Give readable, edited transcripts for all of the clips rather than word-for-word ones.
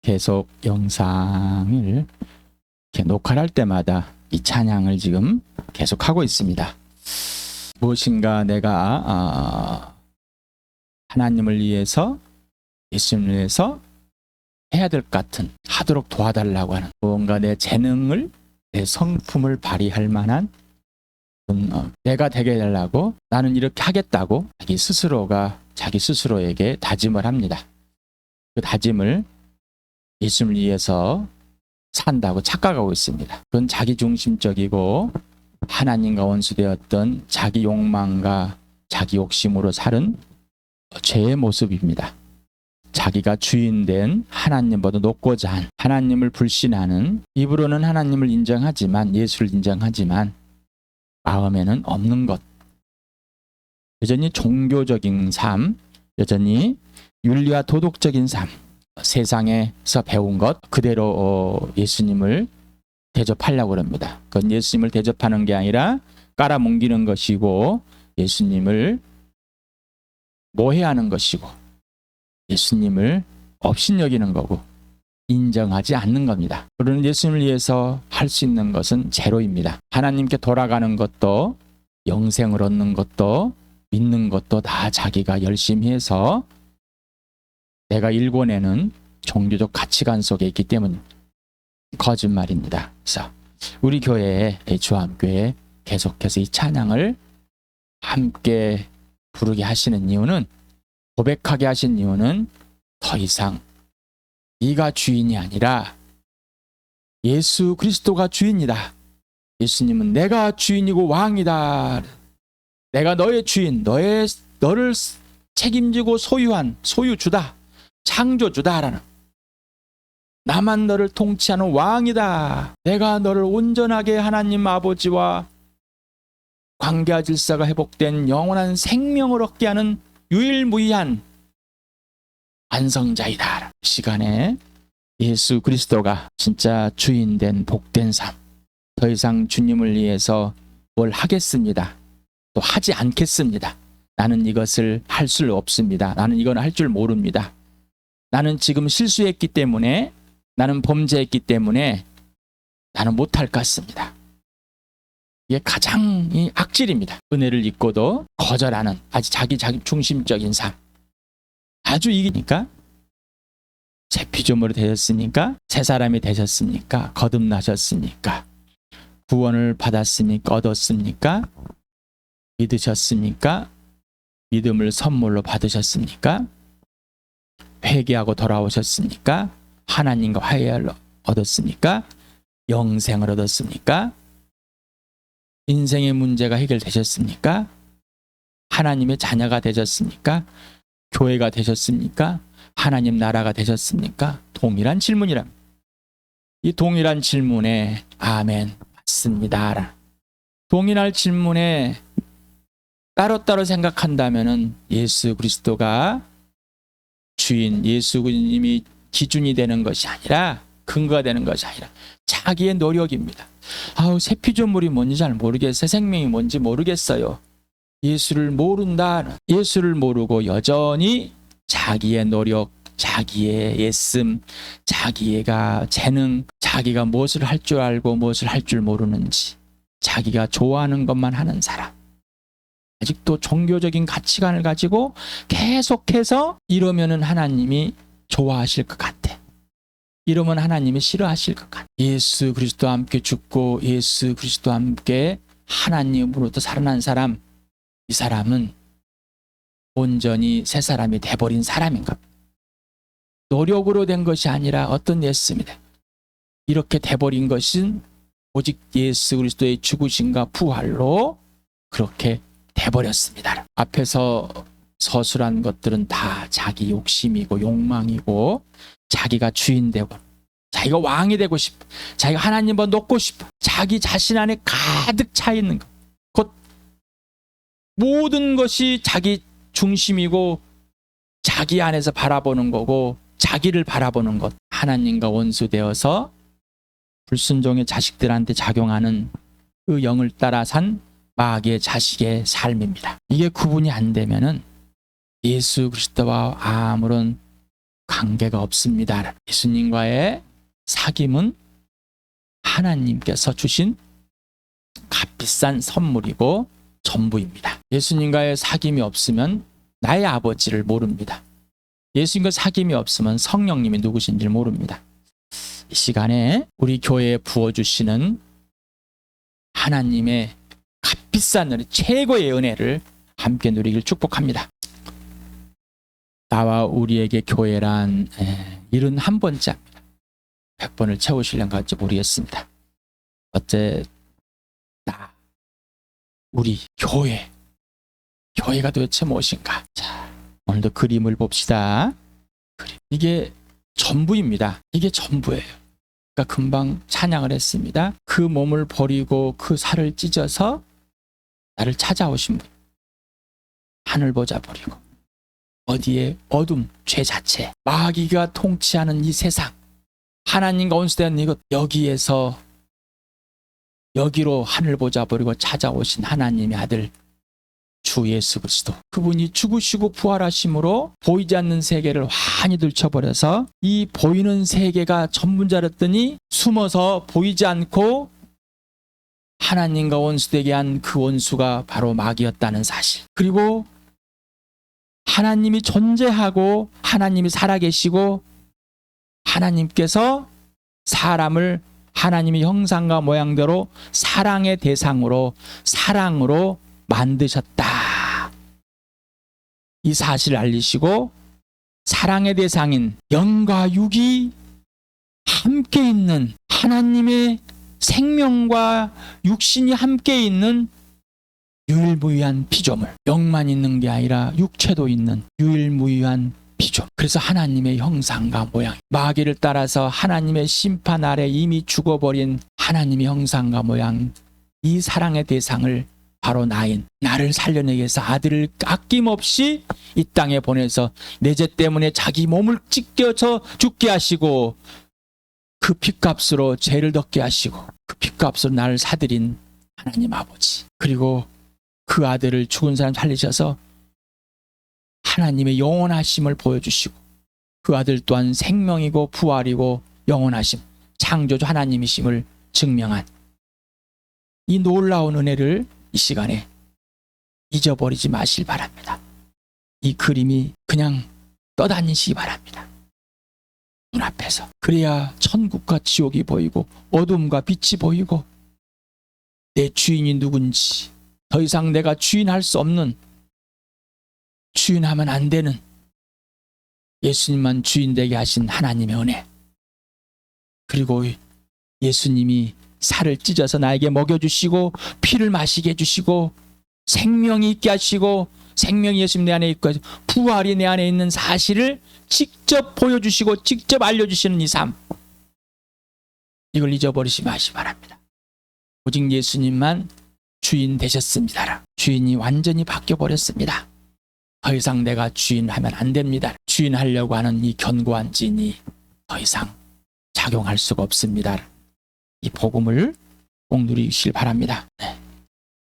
계속 영상을 이렇게 녹화를 할 때마다 이 찬양을 지금 계속하고 있습니다. 무엇인가 내가 하나님을 위해서, 예수님을 위해서 해야 될 것 같은, 하도록 도와달라고 하는, 뭔가 내 재능을, 내 성품을 발휘할 만한, 내가 되게 해달라고, 나는 이렇게 하겠다고 자기 스스로가 자기 스스로에게 다짐을 합니다. 그 다짐을 예수님을 위해서 산다고 착각하고 있습니다. 그건 자기중심적이고 하나님과 원수되었던 자기 욕망과 자기 욕심으로 살은 죄의 모습입니다. 자기가 주인된 하나님보다 높고자 한, 하나님을 불신하는, 입으로는 하나님을 인정하지만, 예수를 인정하지만 마음에는 없는 것, 여전히 종교적인 삶, 여전히 윤리와 도덕적인 삶, 세상에서 배운 것 그대로 예수님을 대접하려고 합니다. 그건 예수님을 대접하는 게 아니라 깔아뭉기는 것이고, 예수님을 모해하는 것이고, 예수님을 업신여기는 거고, 인정하지 않는 겁니다. 그러는 예수님을 위해서 할 수 있는 것은 제로입니다. 하나님께 돌아가는 것도, 영생을 얻는 것도, 믿는 것도 다 자기가 열심히 해서 내가 일궈내는 종교적 가치관 속에 있기 때문에 거짓말입니다. 그래서 우리 교회에, 주암교회에 계속해서 이 찬양을 함께 부르게 하시는 이유는, 고백하게 하신 이유는 더 이상 네가 주인이 아니라 예수 그리스도가 주인이다. 예수님은 내가 주인이고 왕이다. 내가 너의 주인, 너를 책임지고 소유한 소유주다. 창조주다라는, 나만 너를 통치하는 왕이다. 내가 너를 온전하게 하나님 아버지와 관계와 질서가 회복된 영원한 생명을 얻게 하는 유일무이한 완성자이다. 시간에 예수 그리스도가 진짜 주인된 복된 삶, 더 이상 주님을 위해서 뭘 하겠습니다, 또 하지 않겠습니다, 나는 이것을 할 수 없습니다, 나는 이건 할 줄 모릅니다, 나는 지금 실수했기 때문에, 나는 범죄했기 때문에 나는 못할 것 같습니다. 이게 가장 악질입니다. 은혜를 잊고도 거절하는 아주 자기 중심적인 삶. 아주 이기니까, 새 피조물이 되셨으니까, 새 사람이 되셨으니까, 거듭나셨으니까, 구원을 받았으니까, 얻었습니까? 믿으셨습니까? 믿음을 선물로 받으셨습니까? 회개하고 돌아오셨습니까? 하나님과 화해를 얻었습니까? 영생을 얻었습니까? 인생의 문제가 해결되셨습니까? 하나님의 자녀가 되셨습니까? 교회가 되셨습니까? 하나님 나라가 되셨습니까? 동일한 질문이랍니다. 이 동일한 질문에 아멘, 맞습니다, 동일한 질문에 따로따로 생각한다면은 예수 그리스도가 주인, 예수님이 기준이 되는 것이 아니라, 근거가 되는 것이 아니라 자기의 노력입니다. 새 피조물이 뭔지 잘 모르겠어요. 생명이 뭔지 모르겠어요. 예수를 모른다. 예수를 모르고 여전히 자기의 노력, 자기의 예씀, 자기가 재능, 자기가 무엇을 할 줄 알고 무엇을 할 줄 모르는지, 자기가 좋아하는 것만 하는 사람, 아직도 종교적인 가치관을 가지고 계속해서 이러면은 하나님이 좋아하실 것 같아, 이러면 하나님이 싫어하실 것 같아. 예수 그리스도와 함께 죽고 예수 그리스도와 함께 하나님으로부터 살아난 사람, 이 사람은 온전히 새 사람이 돼버린 사람인 겁니다. 노력으로 된 것이 아니라 어떤 예수입니다. 이렇게 돼버린 것은 오직 예수 그리스도의 죽으심과 부활로 그렇게 돼버렸습니다. 앞에서 서술한 것들은 다 자기 욕심이고 욕망이고, 자기가 주인 되고, 자기가 왕이 되고 싶어, 자기가 하나님보다 높고 싶어, 자기 자신 안에 가득 차 있는 것, 곧 모든 것이 자기 중심이고 자기 안에서 바라보는 거고, 자기를 바라보는 것, 하나님과 원수되어서 불순종의 자식들한테 작용하는 그 영을 따라 산 마귀의 자식의 삶입니다. 이게 구분이 안 되면은 예수 그리스도와 아무런 관계가 없습니다. 예수님과의 사귐은 하나님께서 주신 값비싼 선물이고 전부입니다. 예수님과의 사귐이 없으면 나의 아버지를 모릅니다. 예수님과 사귐이 없으면 성령님이 누구신지를 모릅니다. 이 시간에 우리 교회에 부어주시는 하나님의 값비싼 은혜, 최고의 은혜를 함께 누리길 축복합니다. 나와 우리에게 교회란 71번째입니다. 100번을 채우실런가 할지 모르겠습니다. 어째 나, 우리 교회가 도대체 무엇인가? 자, 오늘도 그림을 봅시다. 이게 전부입니다. 이게 전부예요. 그러니까 금방 찬양을 했습니다. 그 몸을 버리고 그 살을 찢어서 나를 찾아오신 분. 하늘보자 버리고 어디에 어둠, 죄 자체, 마귀가 통치하는 이 세상, 하나님과 원수되는 이것, 여기로 하늘보자 버리고 찾아오신 하나님의 아들 주 예수 그리스도, 그분이 죽으시고 부활하심으로 보이지 않는 세계를 환히 들춰버려서 이 보이는 세계가 전문자였더니 숨어서 보이지 않고 하나님과 원수되게 한 그 원수가 바로 마귀였다는 사실, 그리고 하나님이 존재하고 하나님이 살아계시고 하나님께서 사람을 하나님의 형상과 모양대로 사랑의 대상으로 사랑으로 만드셨다. 이 사실을 알리시고 사랑의 대상인 영과 육이 함께 있는, 하나님의 생명과 육신이 함께 있는 유일무이한 피조물, 영만 있는 게 아니라 육체도 있는 유일무이한 피조물. 그래서 하나님의 형상과 모양, 마귀를 따라서 하나님의 심판 아래 이미 죽어버린 하나님의 형상과 모양, 이 사랑의 대상을 바로 나를 살려내기 위해서 아들을 아낌없이 이 땅에 보내서 내 죄 때문에 자기 몸을 찢겨서 죽게 하시고 그 핏값으로 죄를 덮게 하시고 그 핏값으로 나를 사들인 하나님 아버지, 그리고 그 아들을 죽은 사람 살리셔서 하나님의 영원하심을 보여주시고 그 아들 또한 생명이고 부활이고 영원하심, 창조주 하나님이심을 증명한 이 놀라운 은혜를 이 시간에 잊어버리지 마실 바랍니다. 이 그림이 그냥 떠다니시기 바랍니다. 눈앞에서. 그래야 천국과 지옥이 보이고 어둠과 빛이 보이고 내 주인이 누군지, 더 이상 내가 주인할 수 없는, 주인하면 안 되는 예수님만 주인 되게 하신 하나님의 은혜, 그리고 예수님이 살을 찢어서 나에게 먹여주시고 피를 마시게 해주시고 생명이 있게 하시고 생명이 예수님 내 안에 있고 부활이 내 안에 있는 사실을 직접 보여주시고 직접 알려주시는 이 삶, 이걸 잊어버리지 마시기 바랍니다. 오직 예수님만 주인 되셨습니다. 주인이 완전히 바뀌어버렸습니다. 더 이상 내가 주인하면 안 됩니다. 주인하려고 하는 이 견고한 찐이 더 이상 작용할 수가 없습니다. 이 복음을 꼭 누리시길 바랍니다. 네.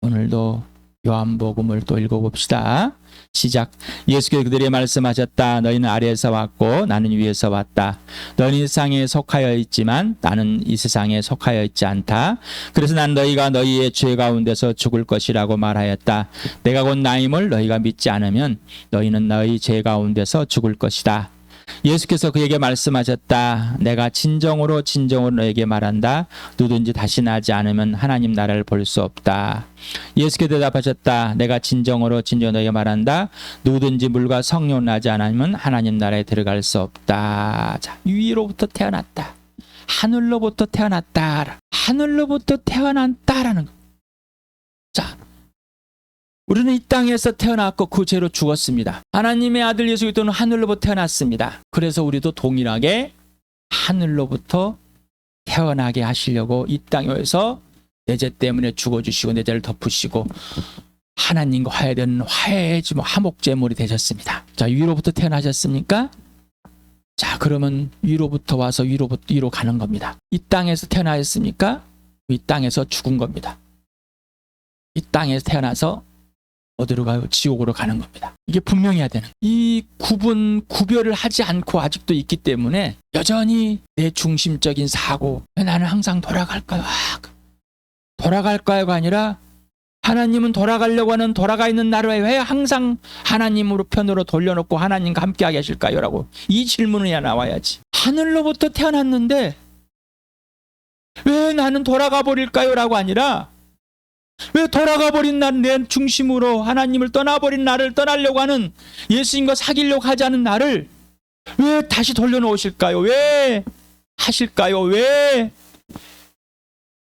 오늘도 요한복음을 또 읽어봅시다. 시작. 예수께서 그들에게 말씀하셨다. 너희는 아래에서 왔고 나는 위에서 왔다. 너희는 이 세상에 속하여 있지만 나는 이 세상에 속하여 있지 않다. 그래서 난 너희가 너희의 죄 가운데서 죽을 것이라고 말하였다. 내가 곧 나임을 너희가 믿지 않으면 너희는 너희 죄 가운데서 죽을 것이다. 예수께서 그에게 말씀하셨다. 내가 진정으로 너에게 말한다. 누구든지 다시 나지 않으면 하나님 나라를 볼 수 없다. 예수께서 대답하셨다. 내가 진정으로 너에게 말한다. 누구든지 물과 성령으로 나지 않으면 하나님 나라에 들어갈 수 없다. 자, 위로부터 태어났다. 하늘로부터 태어났다. 하늘로부터 태어났다라는 거. 자, 우리는 이 땅에서 태어났고 그 죄로 죽었습니다. 하나님의 아들 예수 그리스도는 하늘로부터 태어났습니다. 그래서 우리도 동일하게 하늘로부터 태어나게 하시려고 이 땅에 오셔서 내 죄 때문에 죽어주시고 내 죄를 덮으시고 하나님과 화해되는 화해의 화목제물이 되셨습니다. 자, 위로부터 태어나셨습니까? 자, 그러면 위로부터 와서 위로 가는 겁니다. 이 땅에서 태어나셨습니까? 이 땅에서 죽은 겁니다. 이 땅에서 태어나서 어디로 가요? 지옥으로 가는 겁니다. 이게 분명해야 되는. 이 구별을 하지 않고 아직도 있기 때문에 여전히 내 중심적인 사고, 나는 항상 돌아갈까요? 돌아갈까요가 아니라 하나님은 돌아가려고 하는 돌아가 있는 나를 왜 항상 하나님으로 편으로 돌려놓고 하나님과 함께하게 하실까요? 라고 이 질문이 나와야지. 하늘로부터 태어났는데 왜 나는 돌아가 버릴까요? 라고 아니라 왜 돌아가 버린 내 중심으로 하나님을 떠나버린 나를 떠나려고 하는, 예수님과 사귀려고 하지 않은 나를 왜 다시 돌려놓으실까요? 왜 하실까요? 왜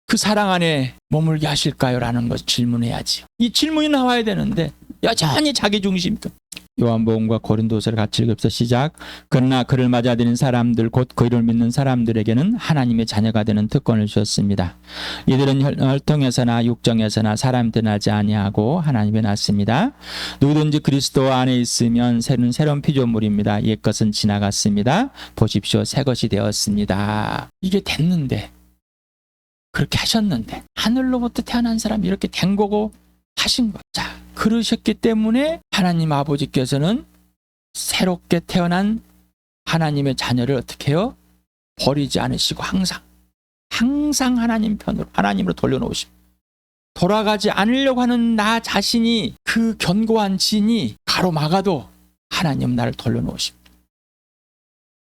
그 사랑 안에 머물게 하실까요? 라는 것 질문해야지. 이 질문이 나와야 되는데 여전히 자기 중심. 요한복음과 고린도서를 같이 읽읍시다. 시작. 그러나 그를 맞아들인 사람들 곧 그 이름을 믿는 사람들에게는 하나님의 자녀가 되는 특권을 주셨습니다. 이들은 혈통에서나 육정에서나 사람 드나지 아니하고 하나님의 낳습니다. 누구든지 그리스도 안에 있으면 새로운 피조물입니다. 옛 것은 지나갔습니다. 보십시오, 새 것이 되었습니다. 이게 됐는데, 그렇게 하셨는데, 하늘로부터 태어난 사람이 이렇게 된 거고 하신 거. 자, 그러셨기 때문에 하나님 아버지께서는 새롭게 태어난 하나님의 자녀를 어떻게 해요? 버리지 않으시고 항상 하나님 편으로, 하나님으로 돌려놓으시고, 돌아가지 않으려고 하는 나 자신이, 그 견고한 진이 가로막아도 하나님 나를 돌려놓으십니다.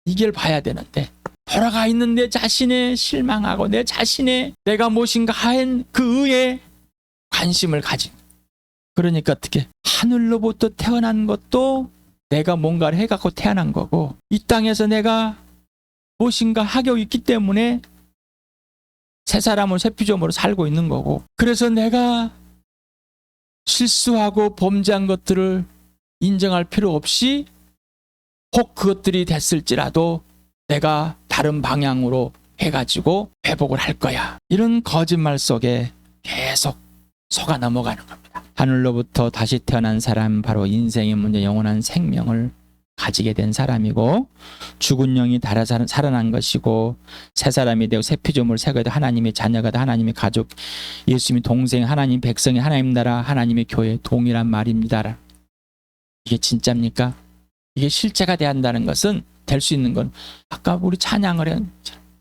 이걸 봐야 되는데, 돌아가 있는 내 자신에 실망하고 내 자신의 내가 무엇인가 하는 그 의에 관심을 가진. 그러니까 어떻게, 하늘로부터 태어난 것도 내가 뭔가를 해갖고 태어난 거고, 이 땅에서 내가 무엇인가 하고 있기 때문에 새 사람으로 새 피조물로 살고 있는 거고, 그래서 내가 실수하고 범죄한 것들을 인정할 필요 없이, 혹 그것들이 됐을지라도 내가 다른 방향으로 해가지고 회복을 할 거야. 이런 거짓말 속에 계속 속아 넘어가는 겁니다. 하늘로부터 다시 태어난 사람, 바로 인생의 문제, 영원한 생명을 가지게 된 사람이고, 죽은 영이 달아 살아난 것이고, 새 사람이 되고 새 피조물, 새 거다, 하나님의 자녀가 다, 하나님의 가족, 예수님의 동생, 하나님 백성이, 하나님 나라, 하나님의 교회, 동일한 말입니다. 이게 진짜입니까? 이게 실제가 돼야 한다는 것은, 될 수 있는 건 아까 우리 찬양을 한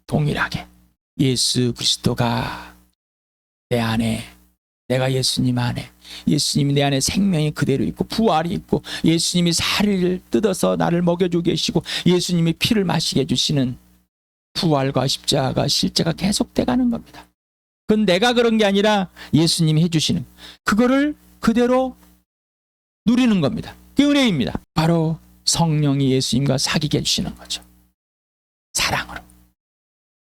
동일하게 예수 그리스도가 내 안에, 내가 예수님 안에, 예수님이 내 안에 생명이 그대로 있고 부활이 있고, 예수님이 살을 뜯어서 나를 먹여주고 계시고, 예수님이 피를 마시게 해주시는 부활과 십자가 실제가 계속돼 가는 겁니다. 그건 내가 그런 게 아니라 예수님이 해주시는, 그거를 그대로 누리는 겁니다. 그게 은혜입니다. 바로 성령이 예수님과 사귀게 해주시는 거죠. 사랑으로.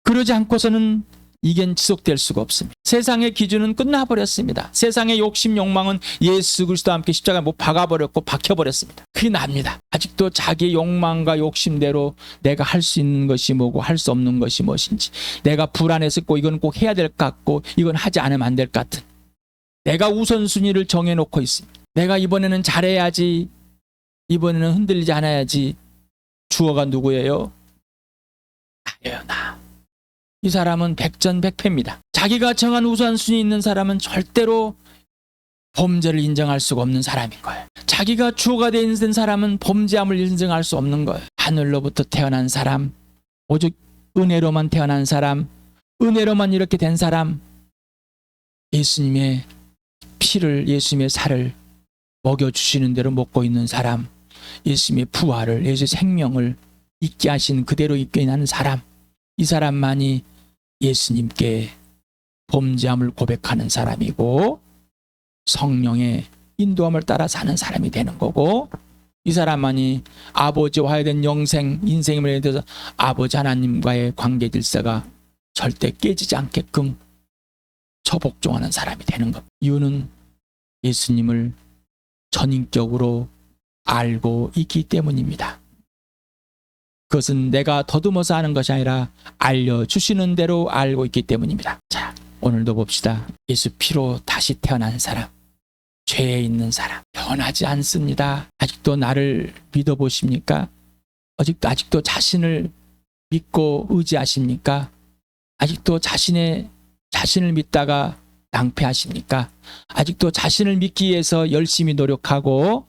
그러지 않고서는 이게 지속될 수가 없습니다. 세상의 기준은 끝나버렸습니다. 세상의 욕심, 욕망은 예수 그리스도와 함께 십자가에 못 박아버렸고 박혀버렸습니다. 그게 납니다. 아직도 자기 욕망과 욕심대로 내가 할 수 있는 것이 뭐고 할 수 없는 것이 무엇인지, 내가 불안해서 이건 꼭 해야 될 것 같고 이건 하지 않으면 안 될 것 같은, 내가 우선순위를 정해놓고 있습니다. 내가 이번에는 잘해야지, 이번에는 흔들리지 않아야지. 주어가 누구예요? 나예요, 나. 이 사람은 백전백패입니다. 자기가 정한 우선순위 있는 사람은 절대로 범죄를 인정할 수가 없는 사람인 거예요. 자기가 주어가 되어 있는 사람은 범죄함을 인정할 수 없는 거예요. 하늘로부터 태어난 사람, 오직 은혜로만 태어난 사람, 은혜로만 이렇게 된 사람, 예수님의 피를, 예수님의 살을 먹여주시는 대로 먹고 있는 사람, 예수님의 부활을, 예수의 생명을 있게 하신 그대로 있게 하는 사람, 이 사람만이 예수님께 범죄함을 고백하는 사람이고 성령의 인도함을 따라 사는 사람이 되는 거고, 이 사람만이 아버지와 화해된 영생, 인생임을 대해서 아버지 하나님과의 관계 질서가 절대 깨지지 않게끔 처복종하는 사람이 되는 것. 이유는 예수님을 전인격으로 알고 있기 때문입니다. 그것은 내가 더듬어서 하는 것이 아니라 알려주시는 대로 알고 있기 때문입니다. 자, 오늘도 봅시다. 예수 피로 다시 태어난 사람, 죄에 있는 사람, 변하지 않습니다. 아직도 나를 믿어보십니까? 아직도 자신을 믿고 의지하십니까? 아직도 자신을 믿다가 낭패하십니까? 아직도 자신을 믿기 위해서 열심히 노력하고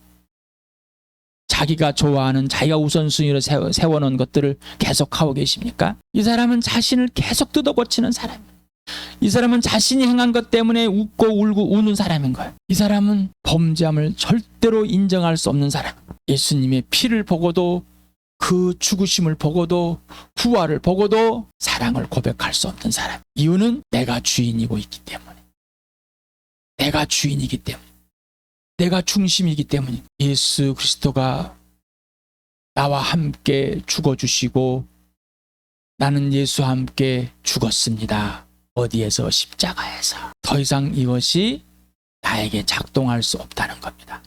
자기가 좋아하는 자기가 우선순위로 세워놓은 것들을 계속하고 계십니까? 이 사람은 자신을 계속 뜯어고치는 사람이에요. 이 사람은 자신이 행한 것 때문에 웃고 울고 우는 사람인 거예요. 이 사람은 범죄함을 절대로 인정할 수 없는 사람. 예수님의 피를 보고도 그 죽으심을 보고도 부활을 보고도 사랑을 고백할 수 없는 사람. 이유는 내가 주인이고 있기 때문에. 내가 주인이기 때문에. 내가 중심이기 때문에. 예수 그리스도가 나와 함께 죽어주시고 나는 예수와 함께 죽었습니다. 어디에서? 십자가에서. 더 이상 이것이 나에게 작동할 수 없다는 겁니다.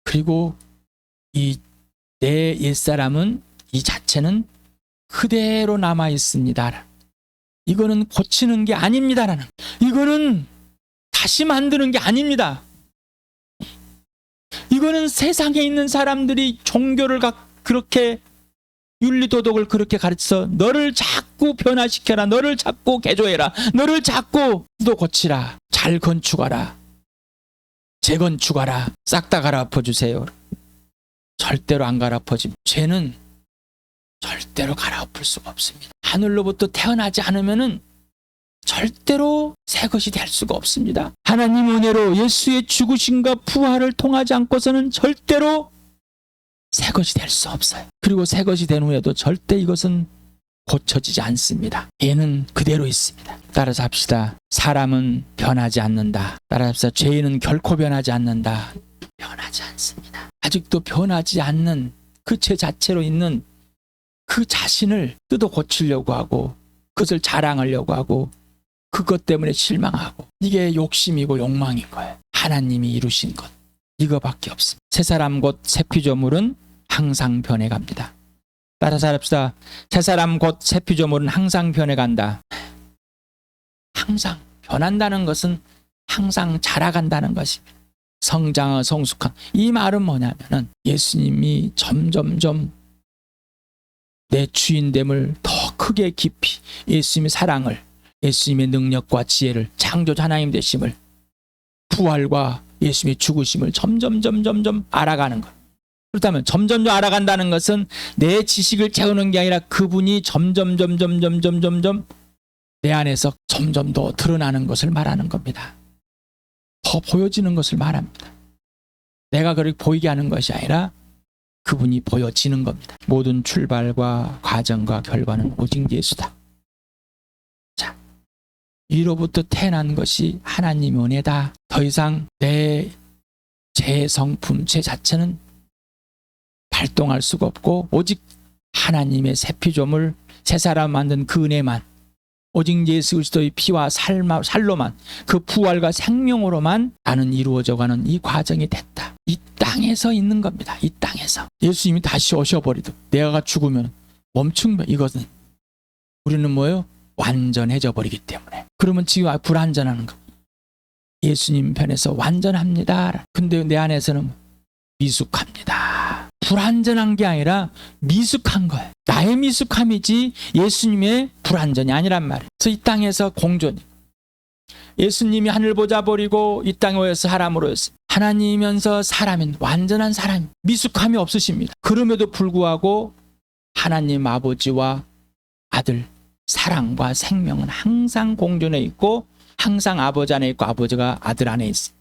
그리고 이 내 옛사람은 이 자체는 그대로 남아 있습니다. 이거는 고치는 게 아닙니다라는. 이거는 다시 만드는 게 아닙니다. 이거는 세상에 있는 사람들이 종교를 그렇게 윤리도덕을 그렇게 가르쳐 너를 자꾸 변화시켜라, 너를 자꾸 개조해라, 너를 자꾸 또 고치라, 잘 건축하라, 재건축하라, 싹 다 갈아엎어주세요. 절대로 안 갈아엎어집니다. 죄는 절대로 갈아엎을 수가 없습니다. 하늘로부터 태어나지 않으면은 절대로 새 것이 될 수가 없습니다. 하나님 은혜로 예수의 죽으심과 부활을 통하지 않고서는 절대로 새 것이 될 수 없어요. 그리고 새 것이 된 후에도 절대 이것은 고쳐지지 않습니다. 얘는 그대로 있습니다. 따라서 합시다. 사람은 변하지 않는다. 따라서 합시다. 죄인은 결코 변하지 않는다. 변하지 않습니다. 아직도 변하지 않는 그 죄 자체로 있는 그 자신을 뜯어 고치려고 하고 그것을 자랑하려고 하고 그것 때문에 실망하고 이게 욕심이고 욕망인 거예요. 하나님이 이루신 것 이거밖에 없습니다. 새사람 곧 새피조물은 항상 변해갑니다. 따라서 합시다. 새사람 곧 새피조물은 항상 변해간다. 항상 변한다는 것은 항상 자라간다는 것입니다. 성장한 성숙한 이 말은 뭐냐면은 예수님이 점점점 내 주인됨을 더 크게 깊이 예수님의 사랑을 예수님의 능력과 지혜를 창조자 하나님 되심을 부활과 예수님의 죽으심을 점점 알아가는 것. 그렇다면 점점 알아간다는 것은 내 지식을 채우는 게 아니라 그분이 점점 내 안에서 점점 더 드러나는 것을 말하는 겁니다. 더 보여지는 것을 말합니다. 내가 그렇게 보이게 하는 것이 아니라 그분이 보여지는 겁니다. 모든 출발과 과정과 결과는 오직 예수다. 자, 위로부터 태어난 것이 하나님의 은혜다. 더 이상 내 제 성품, 제 자체는 발동할 수가 없고 오직 하나님의 새 피조물, 새 사람 만든 그 은혜만 오직 예수 그리스도의 피와 살로만 그 부활과 생명으로만 나는 이루어져가는 이 과정이 됐다. 이 땅에서 있는 겁니다. 이 땅에서. 예수님이 다시 오셔버리도 내가 죽으면 멈춘 이것은 우리는 뭐예요? 완전해져 버리기 때문에. 그러면 지금 불완전하는 거. 예수님 편에서 완전합니다. 근데 내 안에서는 미숙합니다. 불완전한 게 아니라 미숙한 거예요. 나의 미숙함이지 예수님의 불완전이 아니란 말이에요. 그래서 이 땅에서 공존. 예수님이 하늘 보좌 버리고 이 땅에 오셔서 사람으로 오셨어요. 하나님이면서 사람인 완전한 사람. 미숙함이 없으십니다. 그럼에도 불구하고 하나님 아버지와 아들 사랑과 생명은 항상 공존해 있고 항상 아버지 안에 있고 아버지가 아들 안에 있어요.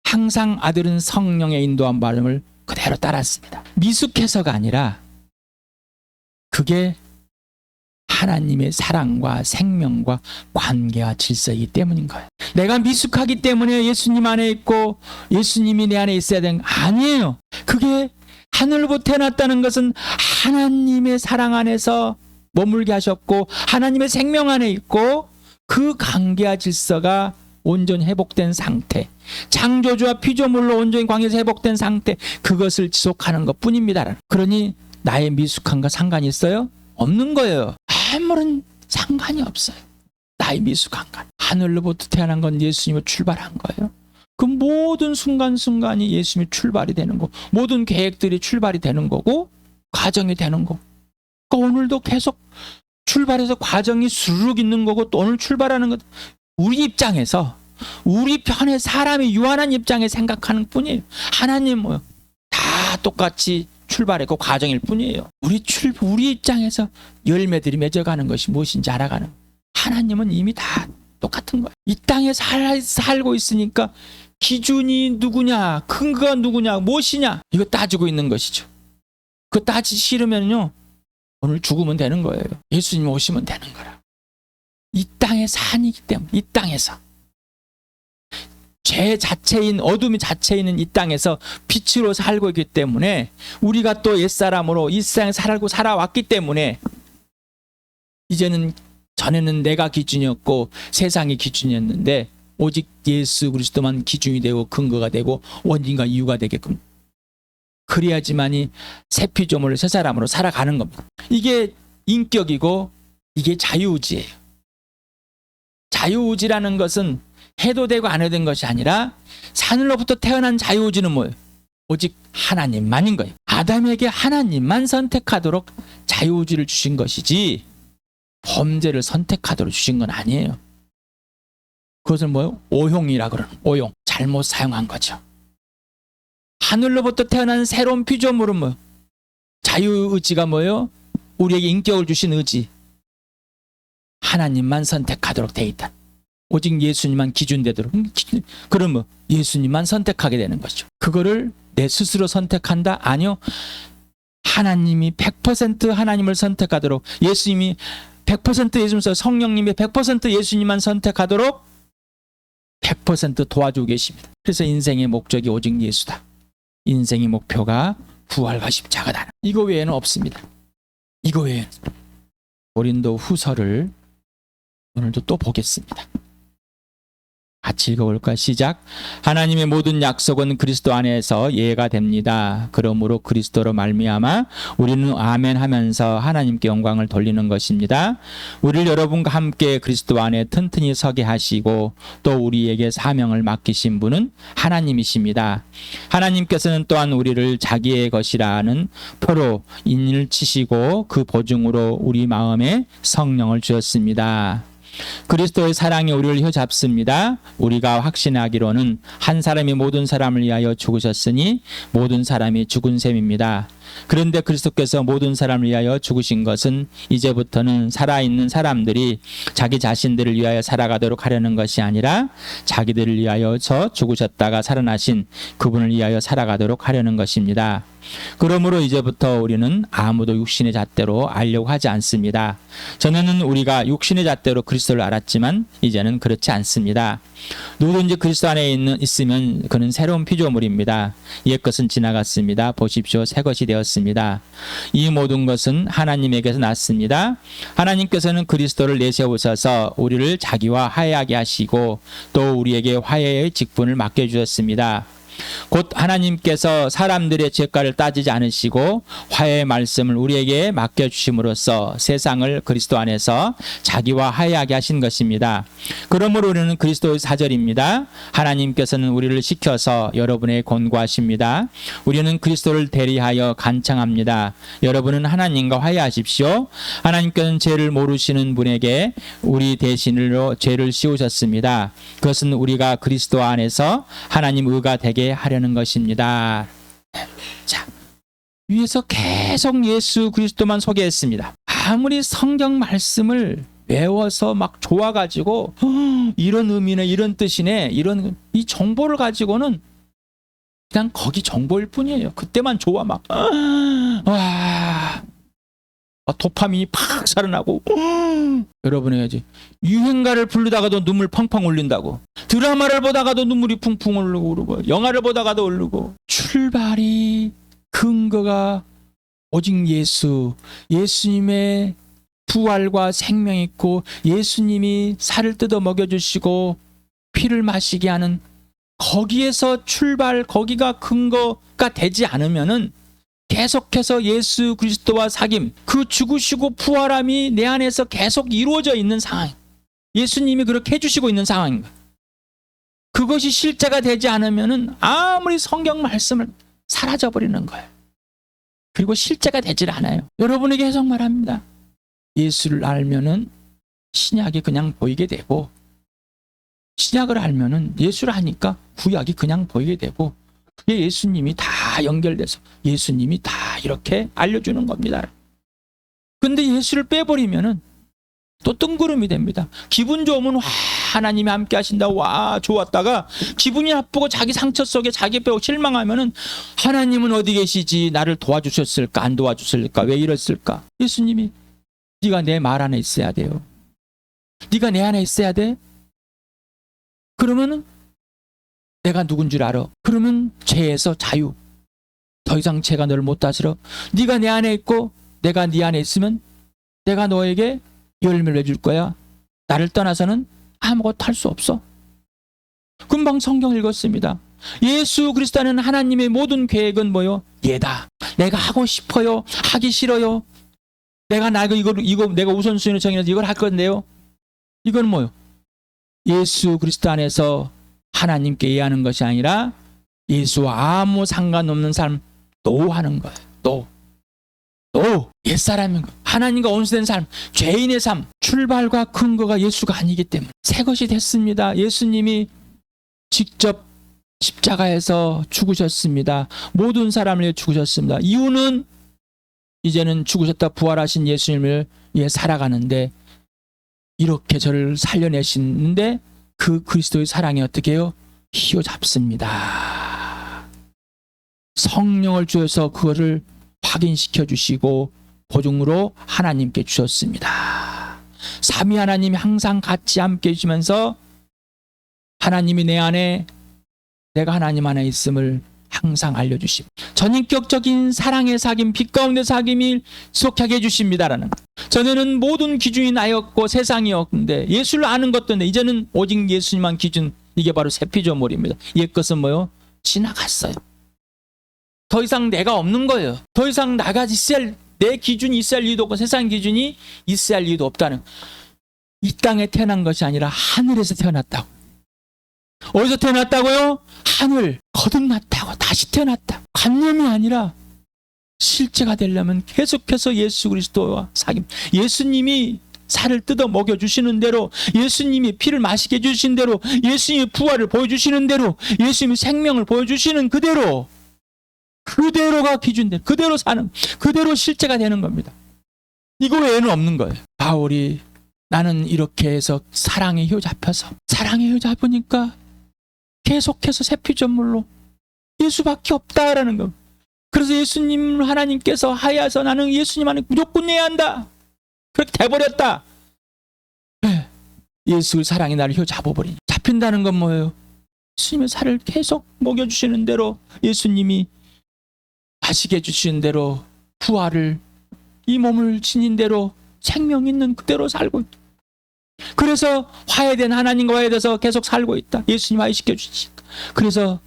항상 아들은 성령의 인도한 발음을 그대로 따랐습니다. 미숙해서가 아니라 그게 하나님의 사랑과 생명과 관계와 질서이기 때문인 거예요. 내가 미숙하기 때문에 예수님 안에 있고 예수님이 내 안에 있어야 되는 거 아니에요. 그게 하늘부터 태어났다는 것은 하나님의 사랑 안에서 머물게 하셨고 하나님의 생명 안에 있고 그 관계와 질서가 온전히 회복된 상태, 창조주와 피조물로 온전히 관계에서 회복된 상태, 그것을 지속하는 것뿐입니다. 그러니 나의 미숙함과 상관이 있어요? 없는 거예요. 아무런 상관이 없어요. 나의 미숙함과. 하늘로부터 태어난 건 예수님이 출발한 거예요. 그 모든 순간순간이 예수님이 출발이 되는 거, 모든 계획들이 출발이 되는 거고 과정이 되는 거. 그러니까 오늘도 계속 출발해서 과정이 수룩 있는 거고 또 오늘 출발하는 것. 우리 입장에서 우리 편에 사람이 유한한 입장에 생각하는 뿐이에요. 하나님 다 똑같이 출발했고 과정일 뿐이에요. 우리 입장에서 열매들이 맺어가는 것이 무엇인지 알아가는 거예요. 하나님은 이미 다 똑같은 거예요. 이 땅에 살고 있으니까 기준이 누구냐, 근거가 누구냐, 무엇이냐, 이거 따지고 있는 것이죠. 그거 따지기 싫으면요, 오늘 죽으면 되는 거예요. 예수님 오시면 되는 거라. 이 땅의 산이기 때문에, 이 땅에서 죄 자체인, 어둠이 자체인 이 땅에서 빛으로 살고 있기 때문에, 우리가 또 옛사람으로 이 세상에 살아왔기 때문에, 이제는 전에는 내가 기준이었고 세상이 기준이었는데 오직 예수 그리스도만 기준이 되고 근거가 되고 원인과 이유가 되게끔, 그래야지만이 새 피조물을 새 사람으로 살아가는 겁니다. 이게 인격이고 이게 자유의지예요. 자유의지라는 것은 해도 되고 안 해도 되는 것이 아니라, 하늘로부터 태어난 자유의지는 뭐예요? 오직 하나님만인 거예요. 아담에게 하나님만 선택하도록 자유의지를 주신 것이지 범죄를 선택하도록 주신 건 아니에요. 그것을 뭐예요? 오용이라 그러는, 오용, 잘못 사용한 거죠. 하늘로부터 태어난 새로운 피조물은 뭐예요? 자유의지가 뭐예요? 우리에게 인격을 주신 의지, 하나님만 선택하도록 돼 있다. 오직 예수님만 기준되도록. 그러면 예수님만 선택하게 되는 거죠. 그거를 내 스스로 선택한다? 아니요. 하나님이 100% 하나님을 선택하도록, 예수님이 100% 예수님께서, 성령님이 100% 예수님만 선택하도록 100% 도와주고 계십니다. 그래서 인생의 목적이 오직 예수다. 인생의 목표가 부활과 십자가다. 이거 외에는 없습니다. 이거 외에는. 고린도 후서를 오늘도 또 보겠습니다. 같이 읽어볼까요? 시작. 하나님의 모든 약속은 그리스도 안에서 예가 됩니다. 그러므로 그리스도로 말미암아 우리는 아멘 하면서 하나님께 영광을 돌리는 것입니다. 우리를 여러분과 함께 그리스도 안에 튼튼히 서게 하시고 또 우리에게 사명을 맡기신 분은 하나님이십니다. 하나님께서는 또한 우리를 자기의 것이라는 표로 인을 치시고 그 보증으로 우리 마음에 성령을 주었습니다. 그리스도의 사랑이 우리를 휘잡습니다. 우리가 확신하기로는 한 사람이 모든 사람을 위하여 죽으셨으니 모든 사람이 죽은 셈입니다. 그런데 그리스도께서 모든 사람을 위하여 죽으신 것은 이제부터는 살아있는 사람들이 자기 자신들을 위하여 살아가도록 하려는 것이 아니라 자기들을 위하여서 죽으셨다가 살아나신 그분을 위하여 살아가도록 하려는 것입니다. 그러므로 이제부터 우리는 아무도 육신의 잣대로 알려고 하지 않습니다. 전에는 우리가 육신의 잣대로 그리스도를 알았지만 이제는 그렇지 않습니다. 누구든지 그리스도 안에 있으면 그는 새로운 피조물입니다. 옛것은 지나갔습니다. 보십시오, 새 것이 되었습니다. 이 모든 것은 하나님에게서 났습니다. 하나님께서는 그리스도를 내세우셔서 우리를 자기와 화해하게 하시고 또 우리에게 화해의 직분을 맡겨주셨습니다. 곧 하나님께서 사람들의 죄가를 따지지 않으시고 화해의 말씀을 우리에게 맡겨주심으로써 세상을 그리스도 안에서 자기와 화해하게 하신 것입니다. 그러므로 우리는 그리스도의 사절입니다. 하나님께서는 우리를 시켜서 여러분에게 권고하십니다. 우리는 그리스도를 대리하여 간청합니다. 여러분은 하나님과 화해하십시오. 하나님께서는 죄를 모르시는 분에게 우리 대신으로 죄를 씌우셨습니다. 그것은 우리가 그리스도 안에서 하나님 의가 되게 하려는 것입니다. 자, 위에서 계속 예수 그리스도만 소개했습니다. 아무리 성경 말씀을 외워서 막 좋아가지고 이런 의미네, 이런 뜻이네, 이런 이 정보를 가지고는 그냥 거기 정보일 뿐이에요. 그때만 좋아 막 와, 도파민이 팍 살아나고 여러분이 유행가를 부르다가도 눈물 펑펑 흘린다고, 드라마를 보다가도 눈물이 풍풍 흐르고, 영화를 보다가도 흐르고, 출발이 근거가 오직 예수님의 부활과 생명이 있고 예수님이 살을 뜯어 먹여주시고 피를 마시게 하는 거기에서 출발, 거기가 근거가 되지 않으면은 계속해서 예수 그리스도와 사귐, 그 죽으시고 부활함이 내 안에서 계속 이루어져 있는 상황, 예수님이 그렇게 해주시고 있는 상황인가. 그것이 실제가 되지 않으면은 아무리 성경 말씀을 사라져버리는 거예요. 그리고 실제가 되질 않아요. 여러분에게 계속 말합니다. 예수를 알면은 신약이 그냥 보이게 되고 신약을 알면은 예수를 하니까 구약이 그냥 보이게 되고 그게 예수님이 다 연결돼서 예수님이 다 이렇게 알려주는 겁니다. 근데 예수를 빼버리면은 또 뜬구름이 됩니다. 기분 좋으면 와 하나님이 함께 하신다 와 좋았다가 기분이 나쁘고 자기 상처 속에 자기 빼고 실망하면은 하나님은 어디 계시지? 나를 도와주셨을까? 안 도와주셨을까? 왜 이랬을까? 예수님이 네가 내 말 안에 있어야 돼요. 네가 내 안에 있어야 돼. 그러면은 내가 누군 줄 알아. 그러면 죄에서 자유. 더 이상 죄가 너를 못 다스려. 네가 내 안에 있고 내가 네 안에 있으면 내가 너에게 열매를 줄 거야. 나를 떠나서는 아무것도 할 수 없어. 금방 성경 읽었습니다. 예수 그리스도는 하나님의 모든 계획은 뭐요? 예다. 내가 하고 싶어요. 하기 싫어요. 내가 이거 내가 우선순위를 정해서 이걸 할 건데요. 이건 뭐요? 예수 그리스도 안에서 하나님께 예하는 것이 아니라 예수와 아무 상관없는 삶 또 하는 거예요. 또 옛사람인 거. 하나님과 온수된 삶, 죄인의 삶, 출발과 근거가 예수가 아니기 때문에 새 것이 됐습니다. 예수님이 직접 십자가에서 죽으셨습니다. 모든 사람을 위해 죽으셨습니다. 이유는 이제는 죽으셨다 부활하신 예수님을 위해 살아가는데 이렇게 저를 살려내시는데 그 그리스도의 사랑이 어떻게 해요? 휘어잡습니다. 성령을 주셔서 그거를 확인시켜 주시고 보증으로 하나님께 주셨습니다. 삼위 하나님이 항상 같이 함께 해주시면서 하나님이 내 안에 내가 하나님 안에 있음을 항상 알려주십니다. 전인격적인 사랑의 사귐, 빛 가운데 사귐을 지속하게 해주십니다라는 전에는 모든 기준이 나였고 세상이었는데 예수를 아는 것도 있는데 이제는 오직 예수님만 기준. 이게 바로 새 피조물입니다. 옛 것은 뭐요? 지나갔어요. 더 이상 내가 없는 거예요. 더 이상 나가 있어야 할, 내 기준이 있어야 할 이유도 없고 세상 기준이 있어야 할 이유도 없다는. 이 땅에 태어난 것이 아니라 하늘에서 태어났다고. 어디서 태어났다고요? 하늘 거듭났다고. 다시 태어났다. 관념이 아니라 실제가 되려면 계속해서 예수 그리스도와 사귐. 예수님이 살을 뜯어 먹여주시는 대로, 예수님이 피를 마시게 해주신 대로, 예수님이 부활을 보여주시는 대로, 예수님이 생명을 보여주시는 그대로가 기준돼. 그대로 사는, 그대로 실제가 되는 겁니다. 이거 외에는 없는 거예요. 바울이 나는 이렇게 해서 사랑에 휘잡혀서 사랑에 휘잡으니까 계속해서 새 피조물로 예수밖에 없다라는 겁니다. 그래서 예수님 하나님께서 하야서 나는 예수님 안에 무조건 해야 한다. 그렇게 돼버렸다. 네. 예수의 사랑이 나를 휘잡아버리니 잡힌다는 건 뭐예요? 예수님의 살을 계속 먹여주시는 대로 예수님이 마시게 해주시는 대로 부활을 이 몸을 지닌 대로 생명 있는 그대로 살고 있다. 그래서 화해된 하나님과 화해돼서 계속 살고 있다. 예수님 화해시켜 주시니까. 그래서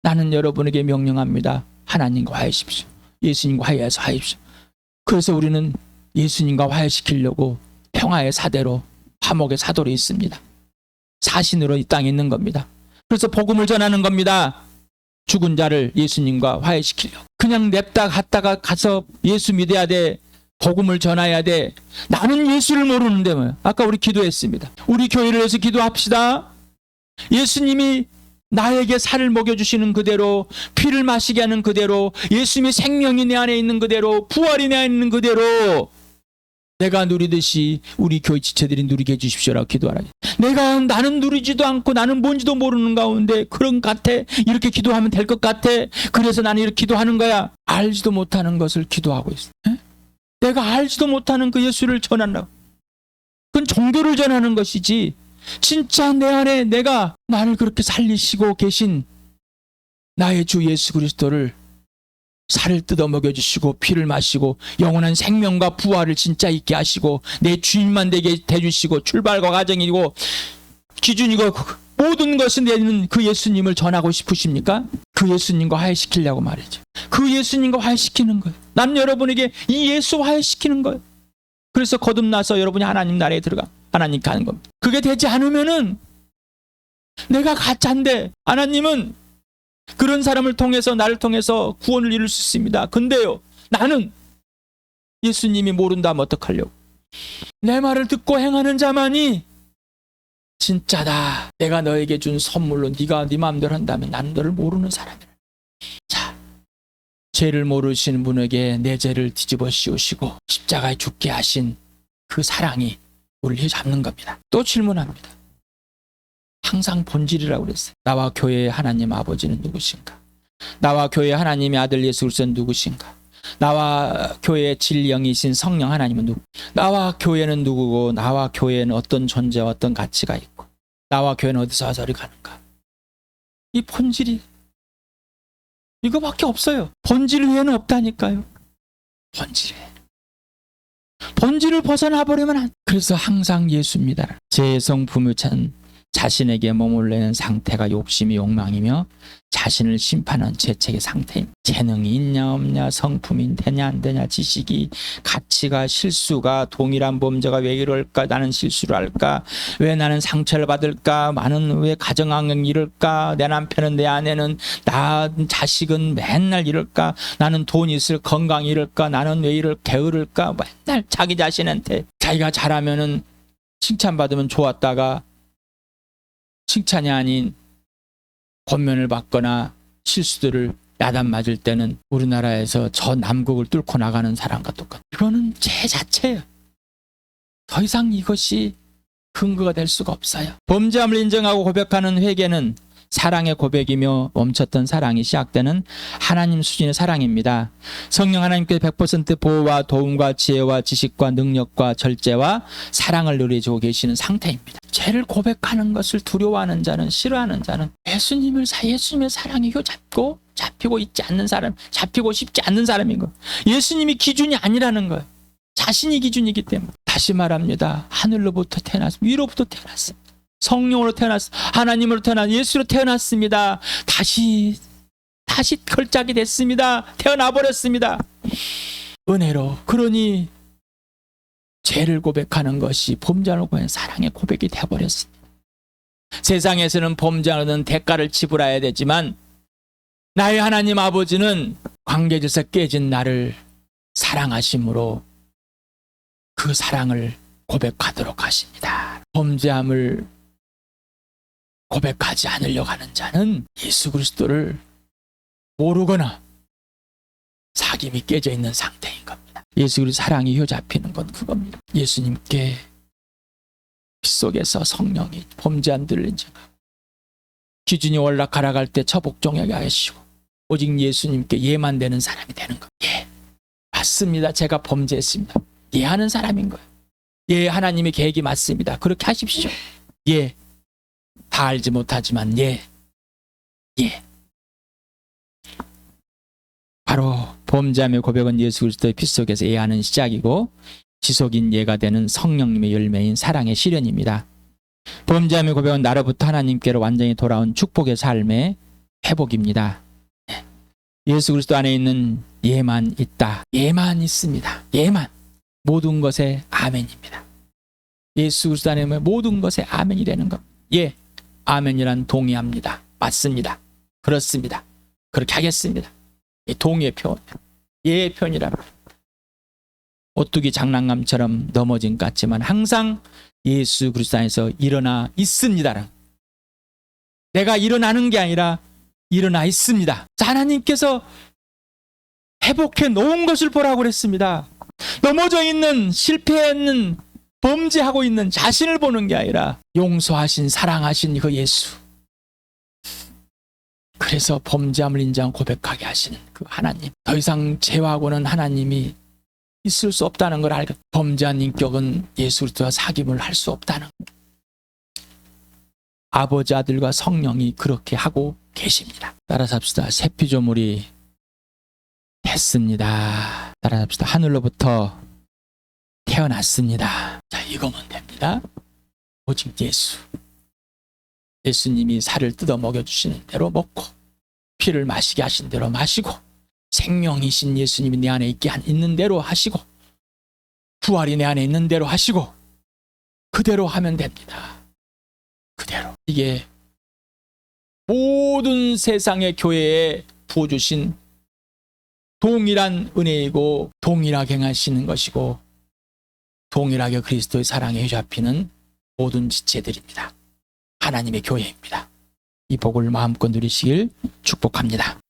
나는 여러분에게 명령합니다. 하나님과 화해하십시오. 예수님과 화해해서 화해하십시오. 그래서 우리는 예수님과 화해시키려고 평화의 사대로 화목의 사도로 있습니다. 사신으로 이 땅에 있는 겁니다. 그래서 복음을 전하는 겁니다. 죽은 자를 예수님과 화해시키려고. 그냥 냅다 갔다가 가서 예수 믿어야 돼. 복음을 전해야 돼. 나는 예수를 모르는데 뭐야. 아까 우리 기도했습니다. 우리 교회를 위해서 기도합시다. 예수님이 나에게 살을 먹여주시는 그대로, 피를 마시게 하는 그대로, 예수님의 생명이 내 안에 있는 그대로, 부활이 내 안에 있는 그대로 내가 누리듯이 우리 교회 지체들이 누리게 해주십시오라고 기도하라. 나는 누리지도 않고 나는 뭔지도 모르는 가운데 그런 것 같아. 이렇게 기도하면 될 것 같아. 그래서 나는 이렇게 기도하는 거야. 알지도 못하는 것을 기도하고 있어. 에? 내가 알지도 못하는 그 예수를 전한다고. 그건 종교를 전하는 것이지 진짜 내 안에 내가 나를 그렇게 살리시고 계신 나의 주 예수 그리스도를 살을 뜯어 먹여주시고 피를 마시고 영원한 생명과 부활을 진짜 있게 하시고 내 주인만 되게 해주시고 출발과 과정이고 기준이고 모든 것이 되는 그 예수님을 전하고 싶으십니까? 그 예수님과 화해시키려고 말이죠. 그 예수님과 화해시키는 거예요. 난 여러분에게 이 예수 화해시키는 거예요. 그래서 거듭나서 여러분이 하나님 나라에 들어가 하나님 가는 겁니다. 그게 되지 않으면은 내가 가짜인데 하나님은 그런 사람을 통해서 나를 통해서 구원을 이룰 수 있습니다. 근데요 나는 예수님이 모른다면 어떡하려고. 내 말을 듣고 행하는 자만이 진짜다. 내가 너에게 준 선물로 네가 네 마음대로 한다면 나는 너를 모르는 사람이라. 자, 죄를 모르시는 분에게 내 죄를 뒤집어 씌우시고 십자가에 죽게 하신 그 사랑이 우리를 잡는 겁니다. 또 질문합니다. 항상 본질이라고 그랬어요. 나와 교회의 하나님 아버지는 누구신가? 나와 교회의 하나님의 아들 예수 그리스도는 누구신가? 나와 교회의 진리영이신 성령 하나님은 누구? 나와 교회는 누구고 나와 교회는 어떤 존재와 어떤 가치가 있고 나와 교회는 어디서 어디로 가는가? 이 본질이 이거밖에 없어요. 본질 외에는 없다니까요. 본질을 벗어나 버리면 그래서 항상 예수입니다. 재성부묘찬 자신에게 몸을 내는 상태가 욕심이 욕망이며 자신을 심판하는 죄책의 상태입니다. 재능이 있냐 없냐, 성품이 되냐 안 되냐, 지식이, 가치가, 실수가, 동일한 범죄가 왜 이럴까, 나는 실수를 할까, 왜 나는 상처를 받을까, 나는 왜 가정환경이 이럴까, 내 남편은, 내 아내는, 나 자식은 맨날 이럴까, 나는 돈이 있을 건강이 이럴까, 나는 왜 이럴 게으를까, 맨날 자기 자신한테 자기가 잘하면은 칭찬받으면 좋았다가 칭찬이 아닌 권면을 받거나 실수들을 야단 맞을 때는 우리나라에서 저 남국을 뚫고 나가는 사람과 똑같아요. 이거는 죄 자체예요. 더 이상 이것이 근거가 될 수가 없어요. 범죄함을 인정하고 고백하는 회개는 사랑의 고백이며 멈췄던 사랑이 시작되는 하나님 수준의 사랑입니다. 성령 하나님께 100% 보호와 도움과 지혜와 지식과 능력과 절제와 사랑을 누려주고 계시는 상태입니다. 죄를 고백하는 것을 두려워하는 자는, 싫어하는 자는 예수님의 사랑이 잡히고 있지 않는 사람, 잡히고 싶지 않는 사람인 거예요. 예수님이 기준이 아니라는 거예요. 자신이 기준이기 때문에. 다시 말합니다. 하늘로부터 태어났습니다. 위로부터 태어났습니다. 성령으로 태어났습니다. 하나님으로 태어났습니다. 예수로 태어났습니다. 다시 걸작이 됐습니다. 태어나 버렸습니다. 은혜로. 그러니 죄를 고백하는 것이 범죄를 고백하는 사랑의 고백이 되어버렸습니다. 세상에서는 범죄하는 대가를 지불해야 되지만 나의 하나님 아버지는 관계에서 깨진 나를 사랑하심으로 그 사랑을 고백하도록 하십니다. 범죄함을 고백하지 않으려고 하는 자는 예수 그리스도를 모르거나 사귐이 깨져 있는 상태인 겁니다. 예수 그리스도 사랑이 휘잡히는 건 그겁니다. 예수님께 빗속에서 성령이 범죄함들을 인정하고 기준이 올라가라갈 때 처복종하게 하시고 오직 예수님께 예만 되는 사람이 되는 것. 예, 맞습니다. 제가 범죄했습니다. 예 하는 사람인 거예요. 예, 하나님의 계획이 맞습니다. 그렇게 하십시오. 예, 다 알지 못하지만 예. 바로 범죄함의 고백은 예수 그리스도의 피 속에서 예하는 시작이고 지속인 예가 되는 성령님의 열매인 사랑의 실현입니다. 범죄함의 고백은 나로부터 하나님께로 완전히 돌아온 축복의 삶의 회복입니다. 예수 그리스도 안에 있는 예만 있다. 예만 있습니다. 예만. 모든 것에 아멘입니다. 예수 그리스도 안에 있는 모든 것에 아멘이 되는 것. 예, 아멘이란 동의합니다. 맞습니다. 그렇습니다. 그렇게 하겠습니다. 동의의 표현. 예의 표현이란 말입니다. 오뚜기 장난감처럼 넘어진 것 같지만 항상 예수 그리스도 안에서 일어나 있습니다. 내가 일어나는 게 아니라 일어나 있습니다. 하나님께서 회복해 놓은 것을 보라고 그랬습니다. 넘어져 있는, 실패했는, 범죄하고 있는 자신을 보는 게 아니라 용서하신, 사랑하신 그 예수. 그래서 범죄함을 인정하고 고백하게 하시는 그 하나님. 더 이상 죄하고는 하나님이 있을 수 없다는 걸 알고 범죄한 인격은 예수 그리스도와 사귐을 할 수 없다는 것. 아버지, 아들과 성령이 그렇게 하고 계십니다. 따라서 합시다. 새 피조물이 됐습니다. 따라서 합시다. 하늘로부터 태어났습니다. 자, 이거면 됩니다. 오직 예수. 예수님이 살을 뜯어 먹여주시는 대로 먹고 피를 마시게 하신 대로 마시고 생명이신 예수님이 내 안에 있는 대로 하시고 부활이 내 안에 있는 대로 하시고 그대로 하면 됩니다. 그대로. 이게 모든 세상의 교회에 부어주신 동일한 은혜이고 동일하게 행하시는 것이고 동일하게 그리스도의 사랑에 휘잡히는 모든 지체들입니다. 하나님의 교회입니다. 이 복을 마음껏 누리시길 축복합니다.